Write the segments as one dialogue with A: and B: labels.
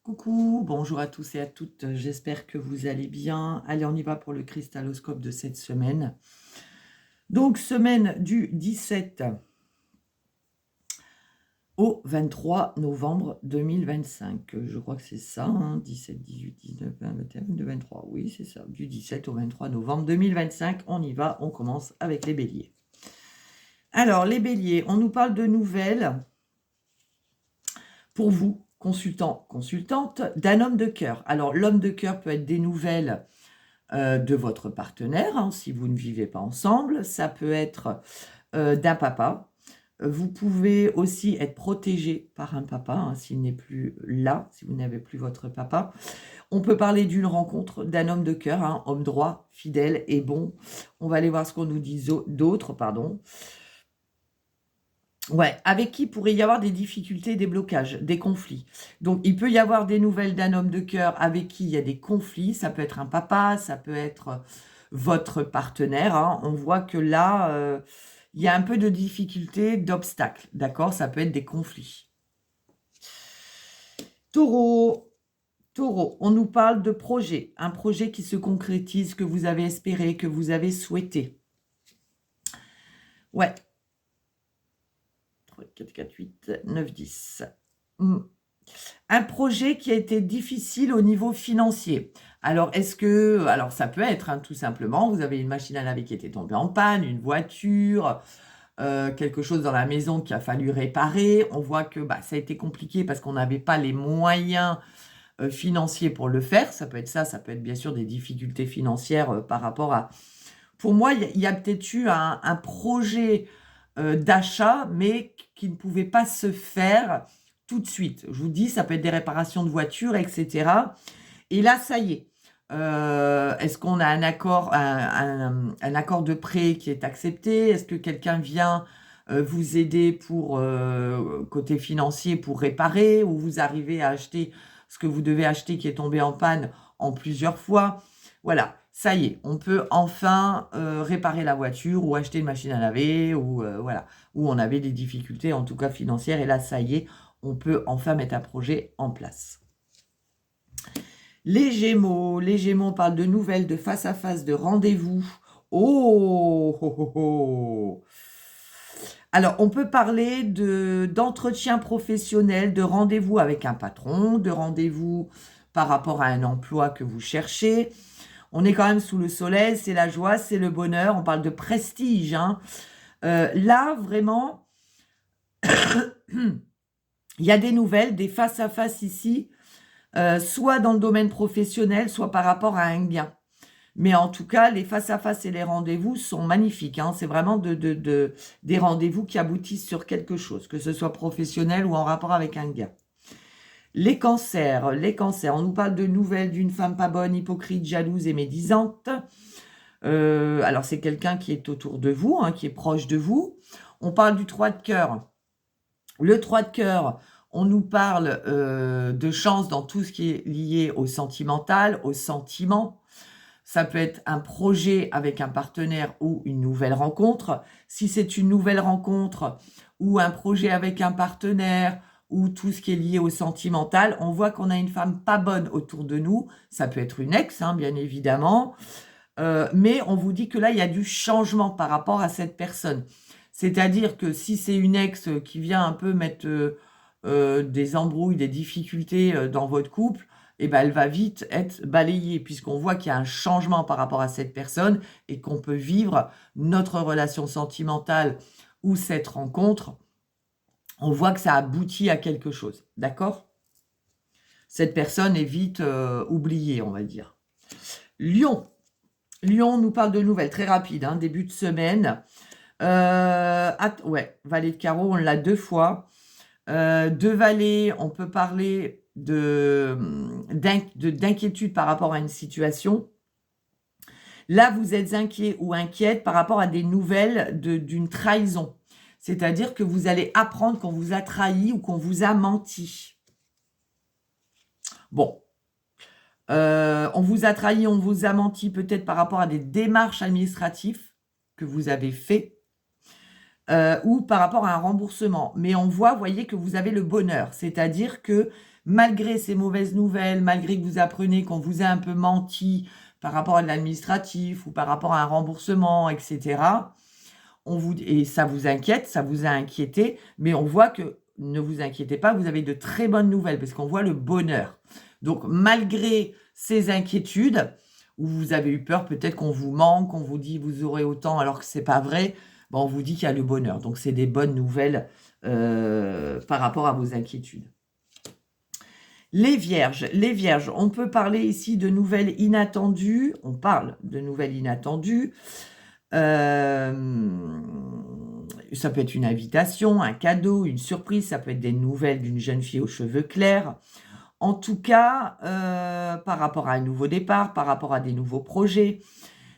A: Coucou, bonjour à tous et à toutes, j'espère que vous allez bien. Allez, on y va pour le cristaloscope de cette semaine. Donc, semaine du 17 au 23 novembre 2025. Je crois que c'est ça, 17, 18, 19, 20, 21, 22, 23. Oui, c'est ça, du 17 au 23 novembre 2025. On y va, on commence avec les béliers. Alors, les béliers, on nous parle de nouvelles pour vous, consultants, consultantes, d'un homme de cœur. Alors, l'homme de cœur peut être des nouvelles de votre partenaire, si vous ne vivez pas ensemble. Ça peut être d'un papa. Vous pouvez aussi être protégé par un papa, s'il n'est plus là, si vous n'avez plus votre papa. On peut parler d'une rencontre d'un homme de cœur, homme droit, fidèle et bon. On va aller voir ce qu'on nous dit d'autres, pardon. Ouais, avec qui pourrait y avoir des difficultés, des blocages, des conflits. Donc, il peut y avoir des nouvelles d'un homme de cœur avec qui il y a des conflits. Ça peut être un papa, ça peut être votre partenaire. On voit que là, il y a un peu de difficultés, d'obstacles. D'accord? Ça peut être des conflits. Taureau. Taureau, on nous parle de projet. Un projet qui se concrétise, que vous avez espéré, que vous avez souhaité. Ouais. 4, 4, 8, 9, 10. Un projet qui a été difficile au niveau financier. Alors, alors ça peut être, tout simplement, vous avez une machine à laver qui était tombée en panne, une voiture, quelque chose dans la maison qu'il a fallu réparer. On voit que ça a été compliqué parce qu'on n'avait pas les moyens financiers pour le faire. Ça peut être ça peut être bien sûr des difficultés financières par rapport à... Pour moi, il y a peut-être eu un projet d'achat, mais qui ne pouvait pas se faire tout de suite. Je vous dis, ça peut être des réparations de voitures, etc. Et là, ça y est. Est-ce qu'on a un accord de prêt qui est accepté? Est-ce que quelqu'un vient vous aider pour côté financier pour réparer, ou vous arrivez à acheter ce que vous devez acheter qui est tombé en panne en plusieurs fois? Voilà, ça y est, on peut enfin réparer la voiture ou acheter une machine à laver, ou voilà, où on avait des difficultés, en tout cas financières, et là, ça y est, on peut enfin mettre un projet en place. Les Gémeaux, on parle de nouvelles, de face à face, de rendez-vous. Oh, oh, oh, oh. Alors, on peut parler d'entretien professionnel, de rendez-vous avec un patron, de rendez-vous par rapport à un emploi que vous cherchez. On est quand même sous le soleil, c'est la joie, c'est le bonheur, on parle de prestige. Là, vraiment, il y a des nouvelles, des face-à-face ici, soit dans le domaine professionnel, soit par rapport à un gain. Mais en tout cas, les face-à-face et les rendez-vous sont magnifiques. C'est vraiment des rendez-vous qui aboutissent sur quelque chose, que ce soit professionnel ou en rapport avec un gain. Les cancers, on nous parle de nouvelles d'une femme pas bonne, hypocrite, jalouse et médisante. Alors, c'est quelqu'un qui est autour de vous, qui est proche de vous. On parle du 3 de cœur. Le 3 de cœur, on nous parle de chance dans tout ce qui est lié au sentimental, au sentiment. Ça peut être un projet avec un partenaire ou une nouvelle rencontre. Si c'est une nouvelle rencontre ou un projet avec un partenaire ou tout ce qui est lié au sentimental, on voit qu'on a une femme pas bonne autour de nous. Ça peut être une ex, bien évidemment. Mais on vous dit que là, il y a du changement par rapport à cette personne. C'est-à-dire que si c'est une ex qui vient un peu mettre des embrouilles, des difficultés dans votre couple, elle va vite être balayée, puisqu'on voit qu'il y a un changement par rapport à cette personne et qu'on peut vivre notre relation sentimentale ou cette rencontre. On voit que ça aboutit à quelque chose, d'accord? Cette personne est vite oubliée, on va dire. Lion nous parle de nouvelles très rapides, début de semaine. Valet de carreau, on l'a 2 fois. De valet, on peut parler d'inquiétude par rapport à une situation. Là, vous êtes inquiet ou inquiète par rapport à des nouvelles d'une trahison. C'est-à-dire que vous allez apprendre qu'on vous a trahi ou qu'on vous a menti. Bon. On vous a trahi, on vous a menti peut-être par rapport à des démarches administratives que vous avez fait. Ou par rapport à un remboursement. Mais on voit, voyez, que vous avez le bonheur. C'est-à-dire que malgré ces mauvaises nouvelles, malgré que vous apprenez qu'on vous a un peu menti par rapport à de l'administratif ou par rapport à un remboursement, etc., et ça vous inquiète, ça vous a inquiété, mais on voit que, ne vous inquiétez pas, vous avez de très bonnes nouvelles, parce qu'on voit le bonheur. Donc, malgré ces inquiétudes, où vous avez eu peur, peut-être qu'on vous manque, qu'on vous dit vous aurez autant alors que c'est pas vrai, bon, on vous dit qu'il y a le bonheur. Donc, c'est des bonnes nouvelles par rapport à vos inquiétudes. Les vierges, on peut parler ici de nouvelles inattendues, on parle de nouvelles inattendues, ça peut être une invitation, un cadeau, une surprise, ça peut être des nouvelles d'une jeune fille aux cheveux clairs. En tout cas, par rapport à un nouveau départ, par rapport à des nouveaux projets,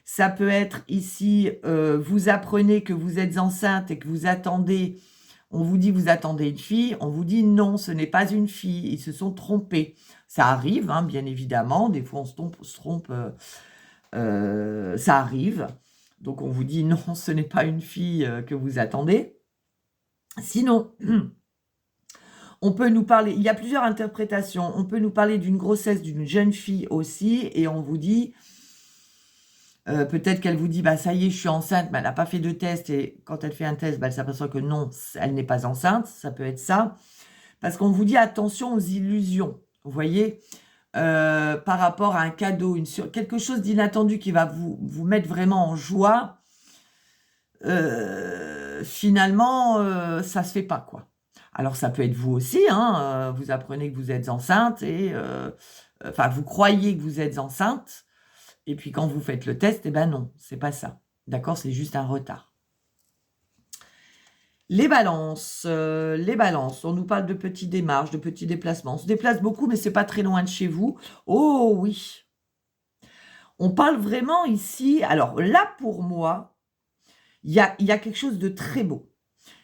A: ça peut être ici, vous apprenez que vous êtes enceinte et que vous attendez, on vous dit vous attendez une fille, on vous dit non, ce n'est pas une fille, ils se sont trompés. Ça arrive, hein, bien évidemment, des fois on se trompe, ça arrive. Donc on vous dit non, ce n'est pas une fille que vous attendez. Sinon, on peut nous parler, il y a plusieurs interprétations, on peut nous parler d'une grossesse d'une jeune fille aussi, et on vous dit, peut-être qu'elle vous dit, bah ça y est, je suis enceinte, mais elle n'a pas fait de test, et quand elle fait un test, bah, elle s'aperçoit que non, elle n'est pas enceinte, ça peut être ça, parce qu'on vous dit attention aux illusions, vous voyez, par rapport à un cadeau, quelque chose d'inattendu qui va vous mettre vraiment en joie, finalement, ça se fait pas, quoi. Alors, ça peut être vous aussi, hein, vous apprenez que vous êtes enceinte et, enfin, vous croyez que vous êtes enceinte, et puis quand vous faites le test, eh ben non, c'est pas ça. D'accord, c'est juste un retard. Les balances, on nous parle de petites démarches, de petits déplacements. On se déplace beaucoup, mais c'est pas très loin de chez vous. Oh oui. On parle vraiment ici, alors là, pour moi, il y a quelque chose de très beau.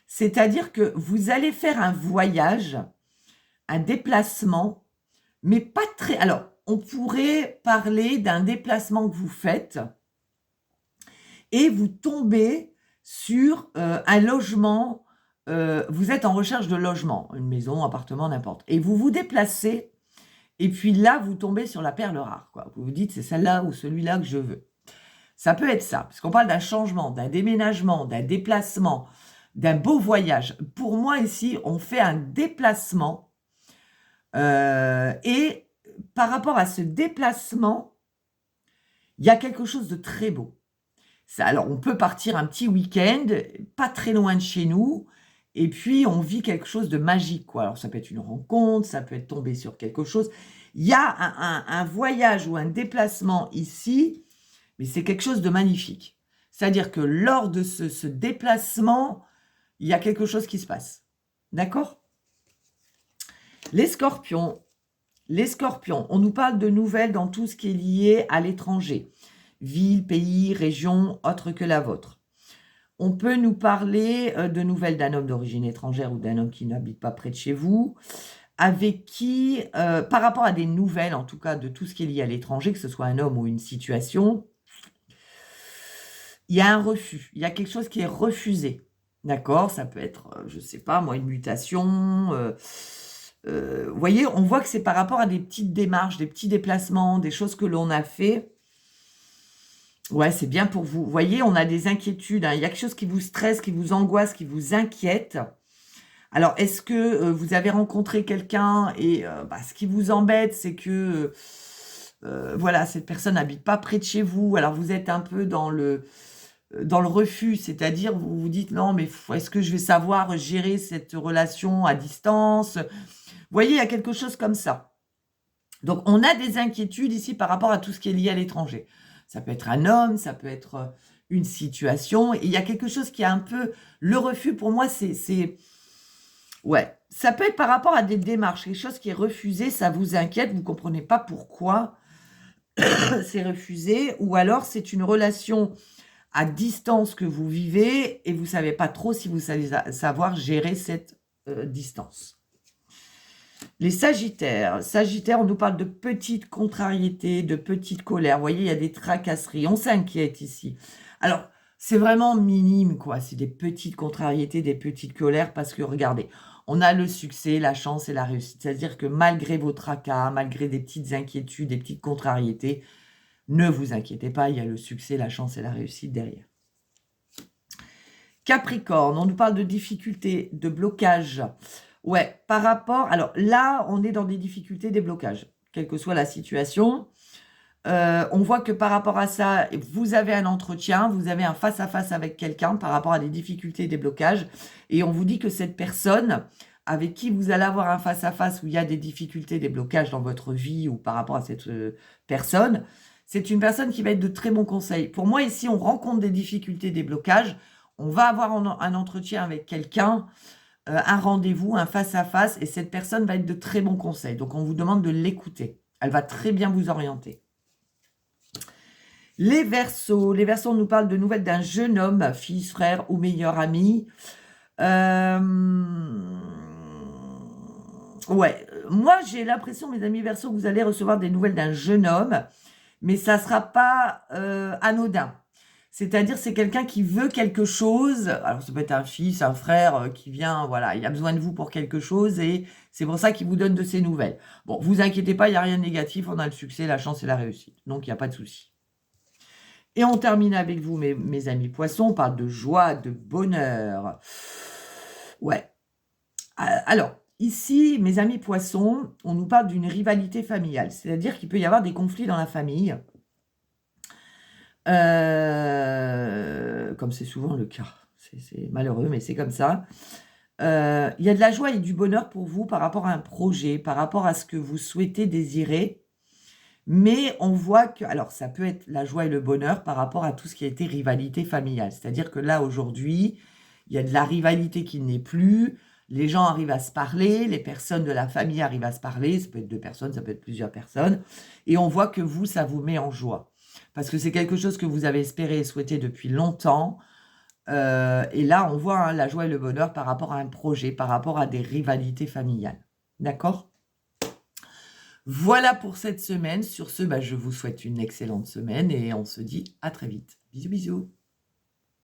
A: C'est-à-dire que vous allez faire un voyage, un déplacement, mais pas très... Alors, on pourrait parler d'un déplacement que vous faites et vous tombez sur un logement, vous êtes en recherche de logement, une maison, un appartement, n'importe. Et vous vous déplacez et puis là, vous tombez sur la perle rare, quoi. Vous vous dites, c'est celle-là ou celui-là que je veux. Ça peut être ça, parce qu'on parle d'un changement, d'un déménagement, d'un déplacement, d'un beau voyage. Pour moi, ici, on fait un déplacement et par rapport à ce déplacement, il y a quelque chose de très beau. Alors, on peut partir un petit week-end, pas très loin de chez nous, et puis on vit quelque chose de magique, quoi. Alors, ça peut être une rencontre, ça peut être tomber sur quelque chose. Il y a un voyage ou un déplacement ici, mais c'est quelque chose de magnifique. C'est-à-dire que lors de ce déplacement, il y a quelque chose qui se passe. D'accord ? Les scorpions, on nous parle de nouvelles dans tout ce qui est lié à l'étranger. Ville, pays, région, autre que la vôtre. On peut nous parler de nouvelles d'un homme d'origine étrangère ou d'un homme qui n'habite pas près de chez vous, avec qui, par rapport à des nouvelles, en tout cas de tout ce qui est lié à l'étranger, que ce soit un homme ou une situation, il y a un refus, il y a quelque chose qui est refusé. D'accord ? Ça peut être, je ne sais pas, moi, une mutation. Vous voyez, on voit que c'est par rapport à des petites démarches, des petits déplacements, des choses que l'on a fait. Ouais, c'est bien pour vous. Vous voyez, on a des inquiétudes, hein. Il y a quelque chose qui vous stresse, qui vous angoisse, qui vous inquiète. Alors, est-ce que vous avez rencontré quelqu'un et ce qui vous embête, c'est que voilà, cette personne n'habite pas près de chez vous. Alors, vous êtes un peu dans le refus, c'est-à-dire vous vous dites non, mais est-ce que je vais savoir gérer cette relation à distance? Vous voyez, il y a quelque chose comme ça. Donc, on a des inquiétudes ici par rapport à tout ce qui est lié à l'étranger. Ça peut être un homme, ça peut être une situation. Et il y a quelque chose qui est un peu... Le refus, pour moi, c'est... Ouais, ça peut être par rapport à des démarches. Quelque chose qui est refusé, ça vous inquiète, vous ne comprenez pas pourquoi c'est refusé. Ou alors, c'est une relation à distance que vous vivez et vous ne savez pas trop si vous allez savoir gérer cette distance. Les Sagittaires, on nous parle de petites contrariétés, de petites colères. Vous voyez, il y a des tracasseries. On s'inquiète ici. Alors, c'est vraiment minime, quoi. C'est des petites contrariétés, des petites colères, parce que, regardez, on a le succès, la chance et la réussite. C'est-à-dire que malgré vos tracas, malgré des petites inquiétudes, des petites contrariétés, ne vous inquiétez pas, il y a le succès, la chance et la réussite derrière. Capricorne, on nous parle de difficultés, de blocages. Ouais, par rapport... Alors là, on est dans des difficultés, des blocages, quelle que soit la situation. On voit que par rapport à ça, vous avez un entretien, vous avez un face-à-face avec quelqu'un par rapport à des difficultés, des blocages. Et on vous dit que cette personne avec qui vous allez avoir un face-à-face où il y a des difficultés, des blocages dans votre vie ou par rapport à cette personne, c'est une personne qui va être de très bons conseils. Pour moi, ici, on rencontre des difficultés, des blocages. On va avoir un entretien avec quelqu'un, un rendez-vous, un face-à-face, et cette personne va être de très bons conseils. Donc, on vous demande de l'écouter. Elle va très bien vous orienter. Les Verseaux. Les Verseaux, on nous parle de nouvelles d'un jeune homme, fils, frère ou meilleur ami. Ouais, moi j'ai l'impression, mes amis Verseaux, que vous allez recevoir des nouvelles d'un jeune homme, mais ça ne sera pas anodin. C'est-à-dire, c'est quelqu'un qui veut quelque chose. Alors, ça peut être un fils, un frère qui vient, voilà, il a besoin de vous pour quelque chose et c'est pour ça qu'il vous donne de ses nouvelles. Bon, vous inquiétez pas, il n'y a rien de négatif, on a le succès, la chance et la réussite. Donc, il n'y a pas de souci. Et on termine avec vous, mes amis poissons, on parle de joie, de bonheur. Ouais. Alors, ici, mes amis poissons, on nous parle d'une rivalité familiale. C'est-à-dire qu'il peut y avoir des conflits dans la famille. Comme c'est souvent le cas. C'est malheureux, mais c'est comme ça. Il y a de la joie et du bonheur pour vous par rapport à un projet, par rapport à ce que vous souhaitez désirer. Mais on voit que, alors ça peut être la joie et le bonheur par rapport à tout ce qui a été rivalité familiale. C'est-à-dire que là, aujourd'hui, il y a de la rivalité qui n'est plus. Les gens arrivent à se parler, les personnes de la famille arrivent à se parler. Ça peut être 2 personnes, ça peut être plusieurs personnes. Et on voit que vous, ça vous met en joie. Parce que c'est quelque chose que vous avez espéré et souhaité depuis longtemps. Et là, on voit hein, la joie et le bonheur par rapport à un projet, par rapport à des rivalités familiales. D'accord ? Voilà pour cette semaine. Sur ce, je vous souhaite une excellente semaine et on se dit à très vite. Bisous, bisous.